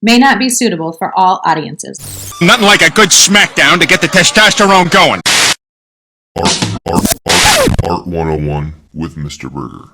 may not be suitable for all audiences. Nothing like a good smackdown to get the testosterone going. Art 101 with Mr. Burgher.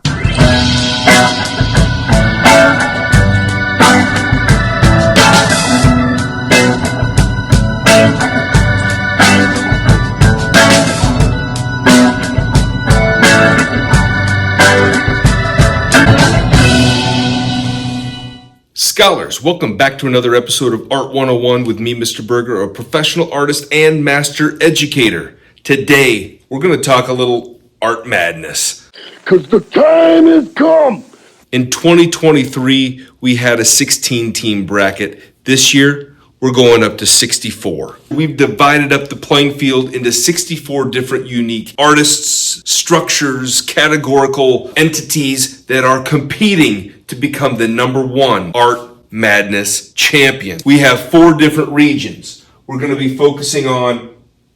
Scholars, welcome back to another episode of Art 101 with me, Mr. Burgher, a professional artist and master educator. Today, we're going to talk a little art madness. 'Cause the time has come! In 2023, we had a 16-team bracket. This year, we're going up to 64. We've divided up the playing field into 64 different unique artists, structures, categorical entities that are competing to become the number one Art Madness champion. We have 4 different regions. We're going to be focusing on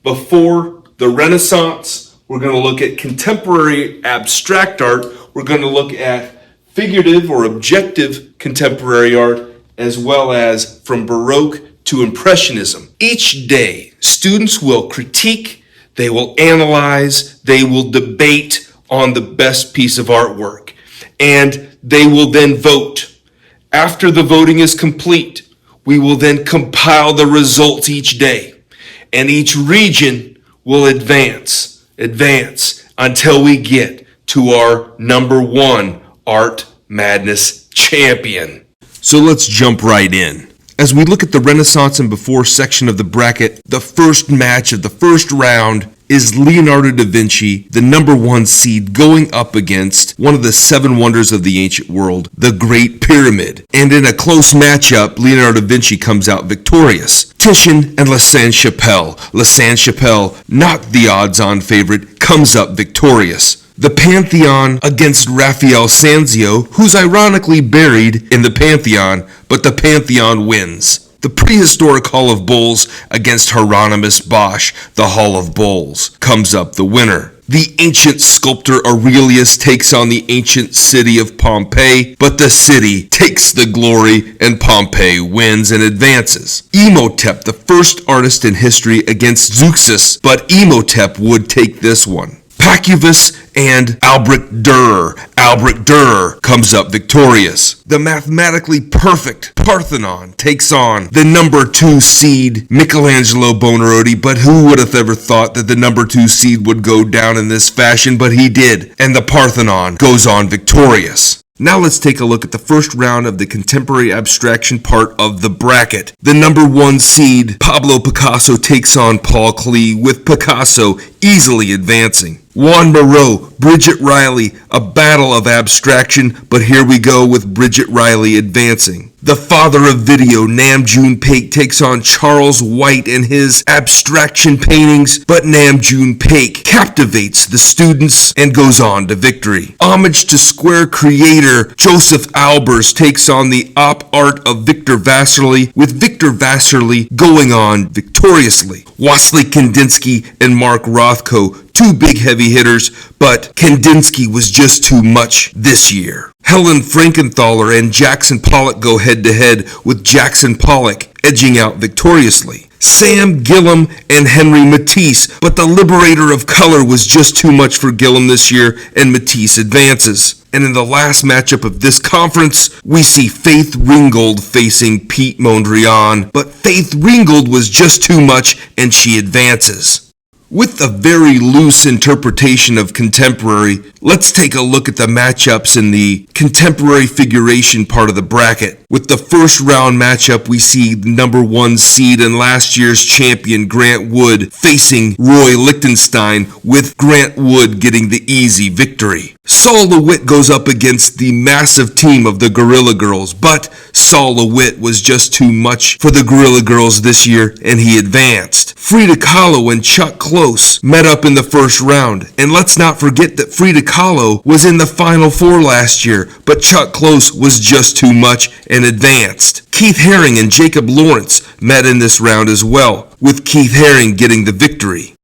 before the Renaissance. We're going to look at contemporary abstract art. We're going to look at figurative or objective contemporary art, as well as from Baroque to Impressionism. Each day, students will critique, they will analyze, they will debate on the best piece of artwork, and they will then vote. After the voting is complete, we will then compile the results each day, and each region will advance until we get to our number one Art Madness champion. So let's jump right in. As we look at the Renaissance and before section of the bracket, the first match of the first round is Leonardo da Vinci, the number one seed, going up against one of the 7 wonders of the ancient world, the Great Pyramid. And in a close matchup, Leonardo da Vinci comes out victorious. Titian and La Sainte-Chapelle, not the odds-on favorite, comes up victorious. The Pantheon against Raphael Sanzio, who's ironically buried in the Pantheon, but the Pantheon wins. The prehistoric Hall of Bulls against Hieronymus Bosch, the Hall of Bulls, comes up the winner. The ancient sculptor Aurelius takes on the ancient city of Pompeii, but the city takes the glory and Pompeii wins and advances. Imhotep, the first artist in history against Zeuxis, but Imhotep would take this one. Pacuvius and Albrecht Dürer comes up victorious. The mathematically perfect Parthenon takes on the number 2 seed Michelangelo Buonarroti, but who would have ever thought that the number 2 seed would go down in this fashion, but he did, and the Parthenon goes on victorious. Now let's take a look at the first round of the contemporary abstraction part of the bracket. The number 1 seed, Pablo Picasso, takes on Paul Klee, with Picasso easily advancing. Juan Moreau, Bridget Riley, a battle of abstraction, but here we go with Bridget Riley advancing. The father of video, Nam June Paik, takes on Charles White and his abstraction paintings, but Nam June Paik captivates the students and goes on to victory. Homage to Square creator Joseph Albers takes on the op art of Victor Vasarely, with Victor Vasarely going on victoriously. Wassily Kandinsky and Mark Rothko, 2 big heavy hitters, but Kandinsky was just too much this year. Helen Frankenthaler and Jackson Pollock go head-to-head, with Jackson Pollock edging out victoriously. Sam Gillam and Henry Matisse, but the liberator of color was just too much for Gillam this year, and Matisse advances. And in the last matchup of this conference, we see Faith Ringgold facing Pete Mondrian, but Faith Ringgold was just too much, and she advances. With a very loose interpretation of contemporary, let's take a look at the matchups in the contemporary figuration part of the bracket. With the first round matchup, we see the number 1 seed and last year's champion Grant Wood facing Roy Lichtenstein, with Grant Wood getting the easy victory. Sol LeWitt goes up against the massive team of the Gorilla Girls, but Sol LeWitt was just too much for the Gorilla Girls this year, and he advanced. Frida Kahlo and Chuck Close met up in the first round, and let's not forget that Frida Kahlo was in the Final Four last year, but Chuck Close was just too much and advanced. Keith Haring and Jacob Lawrence met in this round as well, with Keith Haring getting the victory.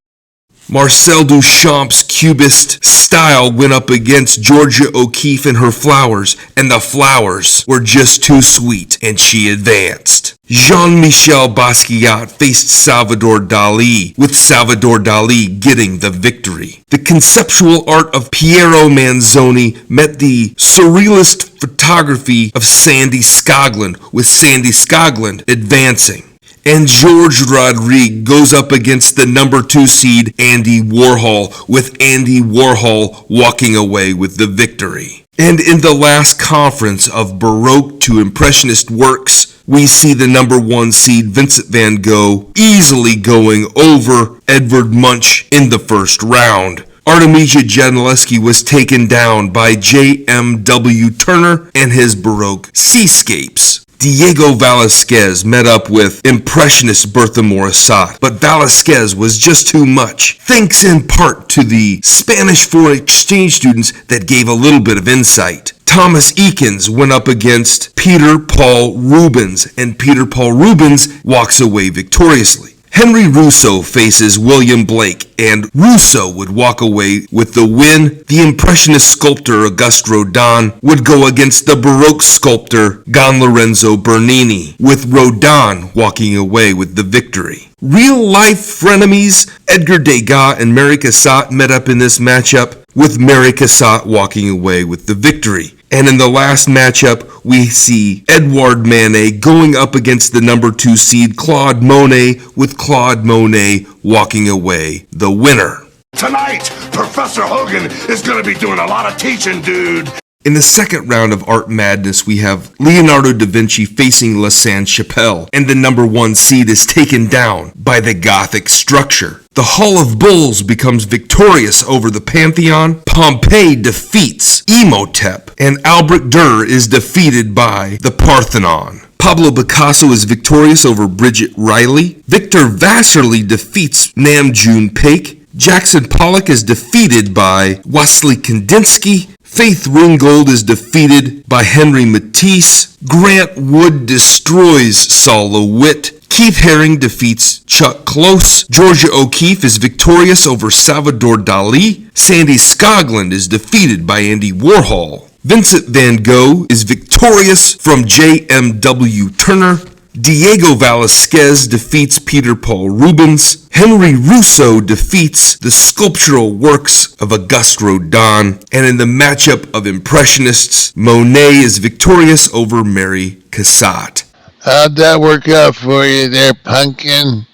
Marcel Duchamp's Cubist style went up against Georgia O'Keeffe and her flowers, and the flowers were just too sweet, and she advanced. Jean-Michel Basquiat faced Salvador Dali, with Salvador Dali getting the victory. The conceptual art of Piero Manzoni met the surrealist photography of Sandy Skoglund, with Sandy Skoglund advancing. And George Rodrigue goes up against the number 2 seed Andy Warhol, with Andy Warhol walking away with the victory. And in the last conference of Baroque to Impressionist works, we see the number 1 seed Vincent van Gogh easily going over Edvard Munch in the first round. Artemisia Gentileschi was taken down by J.M.W. Turner and his Baroque Seascapes. Diego Velasquez met up with Impressionist Bertha Morisot, but Velasquez was just too much, thanks in part to the Spanish foreign exchange students that gave a little bit of insight. Thomas Eakins went up against Peter Paul Rubens, and Peter Paul Rubens walks away victoriously. Henry Rousseau faces William Blake, and Rousseau would walk away with the win. The Impressionist sculptor Auguste Rodin would go against the Baroque sculptor Gian Lorenzo Bernini, with Rodin walking away with the victory. Real-life frenemies Edgar Degas and Mary Cassatt met up in this matchup, with Mary Cassatt walking away with the victory. And in the last matchup, we see Edouard Manet going up against the number 2 seed Claude Monet, with Claude Monet walking away the winner. Tonight, Professor Hogan is gonna be doing a lot of teaching, dude. In the second round of Art Madness, we have Leonardo da Vinci facing La Sainte-Chapelle, and the number 1 seed is taken down by the Gothic structure. The Hall of Bulls becomes victorious over the Pantheon, Pompeii defeats Imhotep, and Albrecht Dürer is defeated by the Parthenon. Pablo Picasso is victorious over Bridget Riley, Victor Vasarely defeats Namjoon Paik, Jackson Pollock is defeated by Wassily Kandinsky, Faith Ringgold is defeated by Henry Matisse, Grant Wood destroys Sol LeWitt, Keith Haring defeats Chuck Close, Georgia O'Keeffe is victorious over Salvador Dali, Sandy Skoglund is defeated by Andy Warhol, Vincent van Gogh is victorious from J.M.W. Turner, Diego Velasquez defeats Peter Paul Rubens, Henry Rousseau defeats the sculptural works of Auguste Rodin, and in the matchup of Impressionists, Monet is victorious over Mary Cassatt. How'd that work out for you there, pumpkin?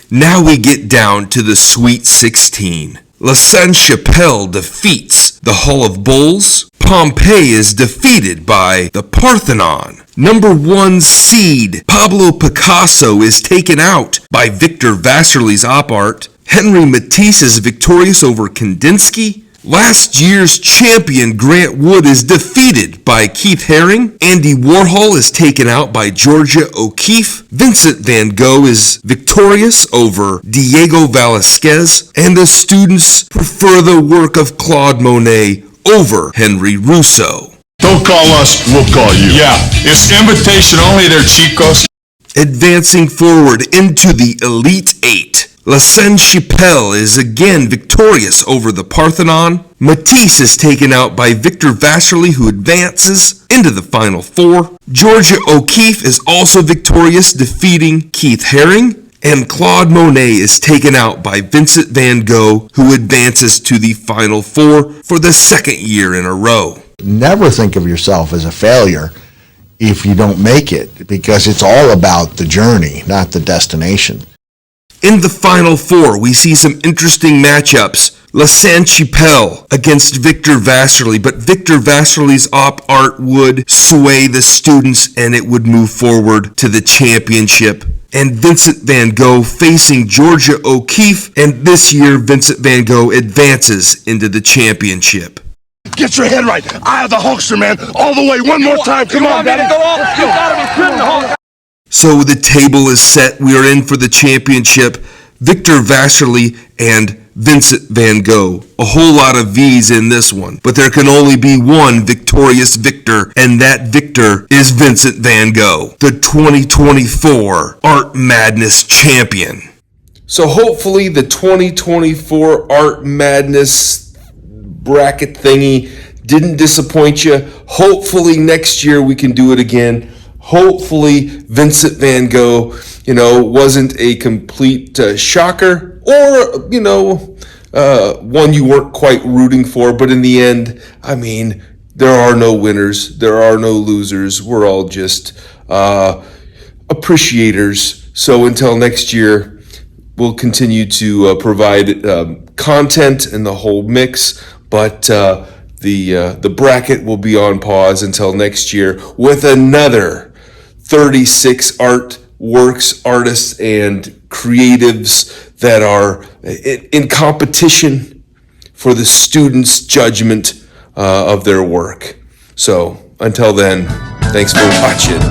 Now we get down to the Sweet 16. La Sainte-Chapelle defeats the Hall of Bulls. Pompeii is defeated by the Parthenon. Number 1 seed Pablo Picasso is taken out by Victor Vasarely's op art. Henry Matisse is victorious over Kandinsky. Last year's champion Grant Wood is defeated by Keith Haring. Andy Warhol is taken out by Georgia O'Keeffe. Vincent van Gogh is victorious over Diego Velasquez. And the students prefer the work of Claude Monet over Henry Rousseau. Don't call us, we'll call you. Yeah, it's invitation only there, chicos. Advancing forward into the Elite Eight, La Sainte-Chapelle is again victorious over the Parthenon. Matisse is taken out by Victor Vasarely, who advances into the Final Four. Georgia O'Keeffe is also victorious, defeating Keith Haring. And Claude Monet is taken out by Vincent van Gogh, who advances to the Final Four for the second year in a row. Never think of yourself as a failure if you don't make it, because it's all about the journey, not the destination. In the Final Four, we see some interesting matchups. La Sainte-Chapelle against Victor Vasarely, but Victor Vasarely's op art would sway the students and it would move forward to the championship. And Vincent van Gogh facing Georgia O'Keeffe, and this year Vincent van Gogh advances into the championship. Get your head right. I have the Hulkster, man. All the way. One more time. Come on, Daddy. So the table is set. We are in for the championship. Victor Vasarely and Vincent van Gogh. A whole lot of V's in this one, but there can only be one victorious victor, and that victor is Vincent van Gogh, the 2024 Art Madness champion. So hopefully the 2024 Art Madness bracket thingy didn't disappoint you. Hopefully next year we can do it again. Hopefully, Vincent van Gogh, wasn't a complete shocker, or, one you weren't quite rooting for. But in the end, I mean, there are no winners, there are no losers. We're all just appreciators. So until next year, we'll continue to provide content in the whole mix, but the bracket will be on pause until next year with another 36 artworks, artists, and creatives that are in competition for the students' judgment of their work. So until then, thanks for watching.